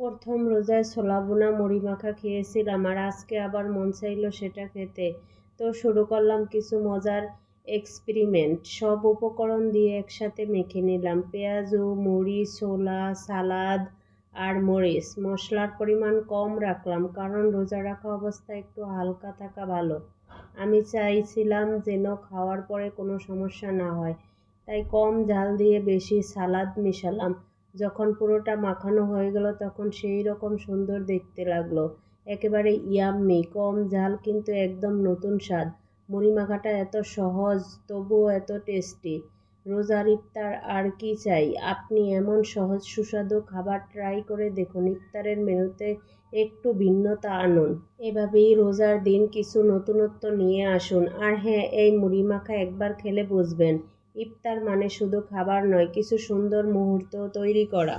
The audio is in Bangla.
প্রথম রোজায় ছোলা ভুনা মুড়ি মাখা খেয়েছিলাম, আর আজকে আবার মন চাইলো সেটা খেতে। তো শুরু করলাম কিছু মজার এক্সপেরিমেন্ট। সব উপকরণ দিয়ে একসাথে মেখে নিলাম। পেঁয়াজু, মুড়ি, ছোলা, সালাদ আর মরিচ। মশলার পরিমাণ কম রাখলাম, কারণ রোজা রাখা অবস্থায় একটু হালকা থাকা ভালো। আমি চাইছিলাম যেন খাওয়ার পরে কোনো সমস্যা না হয়, তাই কম ঝাল দিয়ে বেশি সালাদ মিশালাম। যখন পুরোটা মাখানো হয়ে গেল তখন সেই রকম সুন্দর দেখতে লাগলো। একেবারে ইয়াম্মি, কম ঝাল কিন্তু একদম নতুন স্বাদ। মুড়ি মাখাটা এত সহজ, তবুও এত টেস্টি। রোজার ইফতার আর কি চাই। আপনি এমন সহজ সুস্বাদু খাবার ট্রাই করে দেখুন, ইফতারের মেনুতে একটু ভিন্নতা আনুন। এভাবেই রোজার দিন কিছু নতুনত্ব নিয়ে আসুন। আর হ্যাঁ, এই মুড়ি মাখা একবার খেলে বুঝবেন, ইফতার মানে শুধু খাবার নয়, কিছু সুন্দর মুহূর্ত তৈরি করা।